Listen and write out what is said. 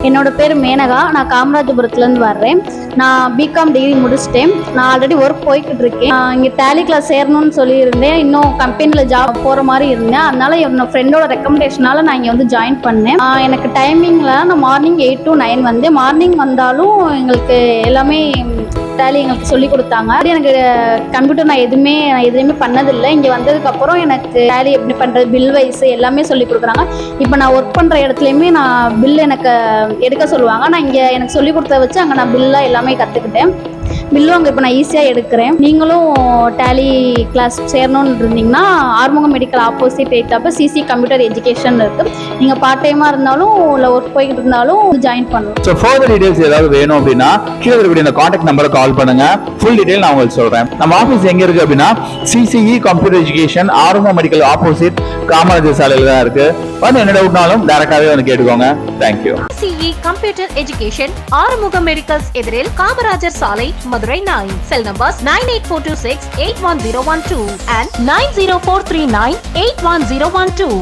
என்னோட பேர் மேனகா. நான் காமராஜபுரத்துலேருந்து வர்றேன். நான் பிகாம் டிகிரி முடிச்சிட்டேன். நான் ஆல்ரெடி ஒர்க் போய்கிட்டு இருக்கேன். இங்கே டேலி கிளாஸ் சேரணும்னு சொல்லியிருந்தேன். இன்னும் கம்பெனியில் ஜாப் போகிற மாதிரி இருந்தேன். அதனால என்னோட ஃப்ரெண்டோட ரெக்கமெண்டேஷனால நான் இங்கே வந்து ஜாயின் பண்ணேன். எனக்கு டைமிங்கில் நான் மார்னிங் 8 to 9 வந்தேன். மார்னிங் வந்தாலும் எங்களுக்கு எல்லாமே டேலி எங்களுக்கு சொல்லி கொடுத்தாங்க. எனக்கு கம்ப்யூட்டர் நான் எதுவுமே பண்ணதில்லை. இங்கே வந்ததுக்கப்புறம் எனக்கு டேலி எப்படி பண்ணுறது, பில் வைஸ் எல்லாமே சொல்லி கொடுக்குறாங்க. இப்போ நான் ஒர்க் பண்ணுற இடத்துலையுமே நான் பில் எனக்கு எடுக்க சொல்லுவாங்க. நான் இங்கே எனக்கு சொல்லி கொடுத்த வச்சு அங்கே நான் பில்லாக எல்லாமே கற்றுக்கிட்டேன். பில்லும் அங்கே இப்போ நான் ஈஸியாக எடுக்கிறேன். நீங்களும் டேலி கிளாஸ் சேரணும்னு இருந்தீங்கன்னா ஆறுமுகம் மெடிக்கல் ஆப்போசிட் எய்த்தாப்ப சிசி கம்ப்யூட்டர் எஜுகேஷன் இருக்குது. நீங்கள் பார்ட் டைமாக இருந்தாலும் இல்லை ஒர்க் போய்கிட்டு இருந்தாலும் ஜாயின் பண்ணலாம். ஸோ ஃபர்தர் டீடைல்ஸ் ஏதாவது வேணும் அப்படின்னா கீழே இருக்கக்கூடிய இந்த கான்டாக்ட் நம்பரை கால் பண்ணுங்க. ஃபுல் டீடைல் நான் உங்களுக்கு சொல்கிறேன். நம்ம ஆஃபீஸ் எங்கே இருக்குது அப்படின்னா CCE computer education Arumugam medical opposite Kamarajar சாலையில் தான் இருக்குது. வந்து என்ன டவுட்னாலும் டேரக்டாகவே வந்து கேட்டுக்கோங்க. Thank you. CE computer education Arumugam medicals எதிரில் காமராஜர் சாலை, மதுரை 9. Cell numbers 98426 81012 and 90439 81012.